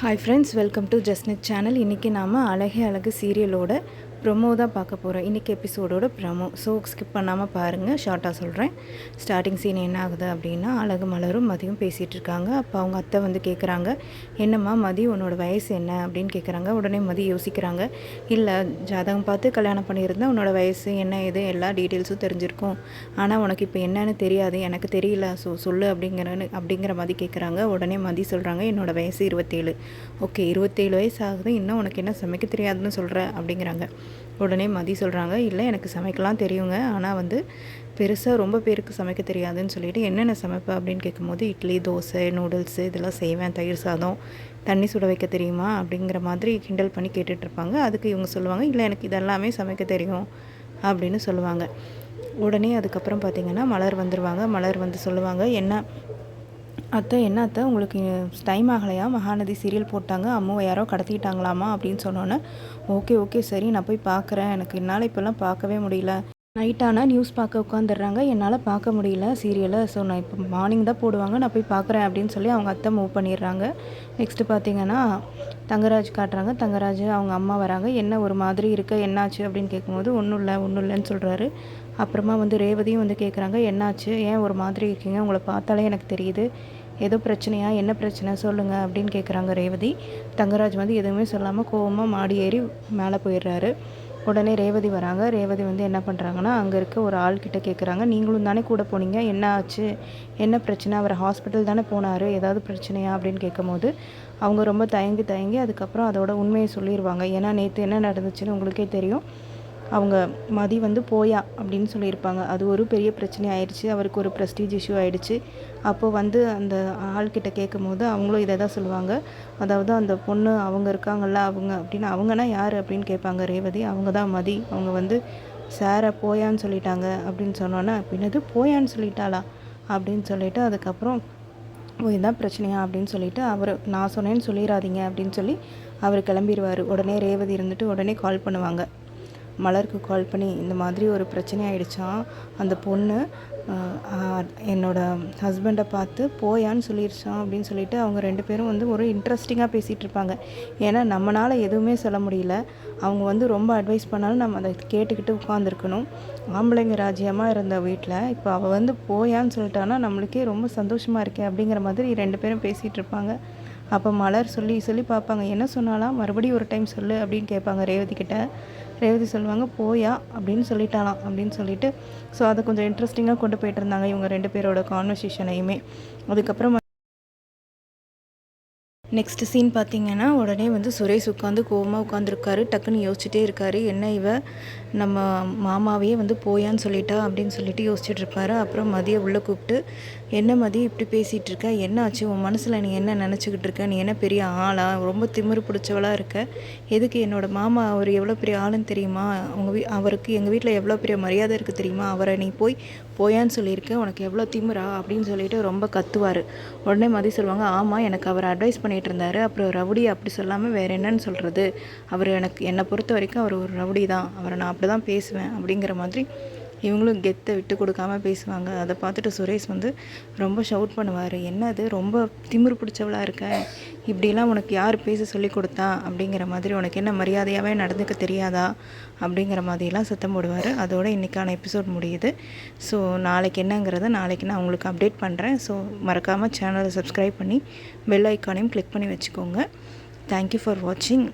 Hi friends, welcome to Jasnith channel. இன்றைக்கி நாம் அழகே அழகு சீரியலோட ப்ரொமோ தான் பார்க்க போகிறோம். இன்றைக்கி எபிசோடோட ப்ரொமோ. ஸோ ஸ்கிப் பண்ணாமல் பாருங்கள். ஷார்ட்டாக சொல்கிறேன். ஸ்டார்டிங் சீன் என்ன ஆகுது அப்படின்னா, அழகு மலரும் மதியும் பேசிகிட்டு இருக்காங்க. அப்போ அவங்க அத்தை வந்து கேட்குறாங்க, என்னம்மா மதி, உன்னோட வயசு என்ன அப்படின்னு கேட்குறாங்க. உடனே மதி யோசிக்கிறாங்க, இல்லை ஜாதகம் பார்த்து கல்யாணம் பண்ணியிருந்தா உன்னோட வயசு என்ன எது எல்லா டீட்டெயில்ஸும் தெரிஞ்சிருக்கும். ஆனால் உனக்கு இப்போ என்னன்னு தெரியாது, எனக்கு தெரியல, சொல்லு அப்படிங்கிற மதி கேட்குறாங்க. உடனே மதி சொல்கிறாங்க, என்னோடய வயசு 27. ஓகே, 27 வயசு ஆகுது, இன்னும் உனக்கு என்ன சமைக்க தெரியாதுன்னு சொல்கிற அப்படிங்கிறாங்க. உடனே மதி சொல்கிறாங்க, இல்லை எனக்கு சமைக்கலாம் தெரியுங்க, ஆனால் வந்து பெருசாக ரொம்ப பேருக்கு சமைக்க தெரியாதுன்னு சொல்லிட்டு என்னென்ன சமைப்பேன் அப்படின்னு கேட்கும்போது, இட்லி, தோசை, நூடுல்ஸு இதெல்லாம் செய்வேன், தயிர் சாதம், தண்ணி சுட வைக்க தெரியுமா அப்படிங்கிற மாதிரி கிண்டல் பண்ணி கேட்டுட்ருப்பாங்க. அதுக்கு இவங்க சொல்லுவாங்க, இல்லை எனக்கு இதெல்லாமே சமைக்க தெரியும் அப்படின்னு சொல்லுவாங்க. உடனே அதுக்கப்புறம் பார்த்திங்கன்னா மலர் வந்துடுவாங்க. மலர் வந்து சொல்லுவாங்க, என்ன அத்தை உங்களுக்கு டைம் ஆகலையா, மகாநதி சீரியல் போட்டாங்க, அம்மாவை யாரோ கடத்திட்டாங்களாமா அப்படின்னு சொன்னோன்னே, ஓகே சரி நான் போய் பார்க்குறேன், எனக்கு என்னால் இப்போல்லாம் பார்க்கவே முடியல, நைட்டானால் நியூஸ் பார்க்க உட்காந்துடுறாங்க, என்னால் பார்க்க முடியல சீரியலை, ஸோ நான் இப்போ மார்னிங் தான் போடுவாங்க, நான் போய் பார்க்குறேன் அப்படின்னு சொல்லி அவங்க அத்தை மூவ் பண்ணிடுறாங்க. நெக்ஸ்ட்டு பார்த்திங்கன்னா தங்கராஜ் காட்டுறாங்க. தங்கராஜ் அவங்க அம்மா வராங்க. என்ன ஒரு மாதிரி இருக்க, என்னாச்சு அப்படின்னு கேட்கும்போது, ஒன்றும் இல்லைன்னு சொல்கிறாரு. அப்புறமா வந்து ரேவதியும் வந்து கேட்குறாங்க, என்னாச்சு, ஏன் ஒரு மாதிரி இருக்கீங்க, உங்களை பார்த்தாலே எனக்கு தெரியுது, ஏதோ பிரச்சனையா, என்ன பிரச்சனை சொல்லுங்கள் அப்படின்னு கேட்குறாங்க ரேவதி. தங்கராஜ் வந்து எதுவுமே சொல்லாமல் கோவமாக மாடி ஏறி மேலே போயிடுறாரு. உடனே ரேவதி வராங்க. ரேவதி வந்து என்ன பண்ணுறாங்கன்னா, அங்கே இருக்க ஒரு ஆள்கிட்ட கேட்குறாங்க, நீங்களும் தானே கூட போனீங்க, என்ன ஆச்சு, என்ன பிரச்சனை, அவர் ஹாஸ்பிட்டல் தானே போனார், ஏதாவது பிரச்சனையா அப்படின்னு கேட்கும்போது அவங்க ரொம்ப தயங்கி அதுக்கப்புறம் அதோட உண்மையை சொல்லிடுவாங்க. ஏன்னா நேற்று என்ன நடந்துச்சுன்னு உங்களுக்கே தெரியும். அவங்க மதி வந்து போயா அப்படின்னு சொல்லியிருப்பாங்க. அது ஒரு பெரிய பிரச்சனை ஆயிடுச்சு, அவருக்கு ஒரு ப்ரெஸ்டீஜ் இஷ்யூ ஆகிடுச்சு. அப்போது வந்து அந்த ஆள்கிட்ட கேட்கும் போது அவங்களும் இதை தான் சொல்லுவாங்க. அதாவது அந்த பொண்ணு அவங்க இருக்காங்கல்ல, அவங்க அப்படின்னு, அவங்கன்னா யார் அப்படின்னு கேட்பாங்க ரேவதி. அவங்க தான் மதி. அவங்க வந்து சாரை போயான்னு சொல்லிட்டாங்க அப்படின்னு சொன்னோன்னே, பின்னது போயான்னு சொல்லிட்டாளா அப்படின்னு சொல்லிட்டு அதுக்கப்புறம் இதுதான் பிரச்சனையா அப்படின்னு சொல்லிட்டு அவர், நான் சொன்னேன்னு சொல்லிடாதீங்க அப்படின்னு சொல்லி அவர் கிளம்பிடுவார். உடனே ரேவதி இருந்துட்டு உடனே கால் பண்ணுவாங்க. மலருக்கு கால் பண்ணி, இந்த மாதிரி ஒரு பிரச்சனை ஆகிடுச்சான், அந்த பொண்ணு என்னோடய ஹஸ்பண்டை பார்த்து போயான்னு சொல்லிடுச்சான் அப்படின்னு சொல்லிட்டு அவங்க ரெண்டு பேரும் வந்து ஒரு இன்ட்ரெஸ்டிங்காக பேசிகிட்டு இருப்பாங்க. ஏன்னா நம்மளால் எதுவுமே சொல்ல முடியல, அவங்க வந்து ரொம்ப அட்வைஸ் பண்ணாலும் நம்ம அதை கேட்டுக்கிட்டு உட்காந்துருக்கணும். ஆம்பளைங்க ராஜ்யமாக இருந்த வீட்டில் இப்போ அவள் வந்து போயான்னு சொல்லிட்டான்னா நம்மளுக்கே ரொம்ப சந்தோஷமாக இருக்கே அப்படிங்கிற மாதிரி ரெண்டு பேரும் பேசிகிட்டு இருப்பாங்க. அப்போ மலர் சொல்லி பார்ப்பாங்க, என்ன சொன்னாலாம், மறுபடியும் ஒரு டைம் சொல்லு அப்படின்னு கேட்பாங்க ரேவதி கிட்ட. ரேவதி சொல்லுவாங்க, போயா அப்படின்னு சொல்லிட்டாலாம் அப்படின்னு சொல்லிட்டு, ஸோ அதை கொஞ்சம் இன்ட்ரெஸ்டிங்காக கொண்டு போயிட்டு இருந்தாங்க இவங்க ரெண்டு பேரோட கான்வர்சேஷனையுமே. அதுக்கப்புறம் நெக்ஸ்ட் சீன் பார்த்திங்கன்னா, உடனே வந்து சுரேஷ் உட்காந்து கோவமாக உட்காந்துருக்காரு. டக்குன்னு யோசிச்சுட்டே இருக்காரு, என்ன இவ நம்ம மாமாவையே வந்து போயான்னு சொல்லிட்டா அப்படின்னு சொல்லிட்டு யோசிச்சுட்டு இருப்பாரு. அப்புறம் மதியை உள்ளே கூப்பிட்டு, என்ன மதி இப்படி பேசிகிட்டு இருக்க, என்ன ஆச்சு, உன் மனசில் நீ என்ன நினச்சிக்கிட்டு இருக்க, நீ என்ன பெரிய ஆளா, ரொம்ப திமிரு பிடிச்சவளாக இருக்க, எதுக்கு என்னோடய மாமா அவர் எவ்வளோ பெரிய ஆளுன்னு தெரியுமா, அவருக்கு எங்கள் வீட்டில் எவ்வளோ பெரிய மரியாதை இருக்குது தெரியுமா, அவரை நீ போயான்னு சொல்லியிருக்க, உனக்கு எவ்வளோ திமிரா அப்படின்னு சொல்லிட்டு ரொம்ப கத்துவார். உடனே மதி சொல்லுவாங்க, ஆமாம் எனக்கு அவர் அட்வைஸ் பண்ணிகிட்டு இருந்தார், அப்புறம் ரவுடி அப்படி சொல்லாமல் வேறு என்னன்னு சொல்கிறது, அவர் என்னை பொறுத்த வரைக்கும் அவர் ஒரு ரவுடி தான், அவரை நான் அப்படி தான் பேசுவேன் அப்படிங்கிற மாதிரி இவங்களும் கெத்தை விட்டு கொடுக்காம பேசுவாங்க. அதை பார்த்துட்டு சுரேஷ் வந்து ரொம்ப ஷவுட் பண்ணுவார், என்னது ரொம்ப திமிரு பிடிச்சவளாக இருக்க, இப்படிலாம் உனக்கு யார் பேச சொல்லி கொடுத்தா அப்படிங்கிற மாதிரி, உனக்கு என்ன மரியாதையாகவே நடந்துக்க தெரியாதா அப்படிங்கிற மாதிரிலாம் சத்தம் போடுவார். அதோட இன்றைக்கான எபிசோட் முடியுது. ஸோ நாளைக்கு என்னங்கிறத நாளைக்கு நான் உங்களுக்கு அப்டேட் பண்ணுறேன். ஸோ மறக்காமல் சேனலை சப்ஸ்கிரைப் பண்ணி பெல் ஐக்கானையும் கிளிக் பண்ணி வச்சுக்கோங்க. தேங்க்யூ ஃபார் வாட்சிங்.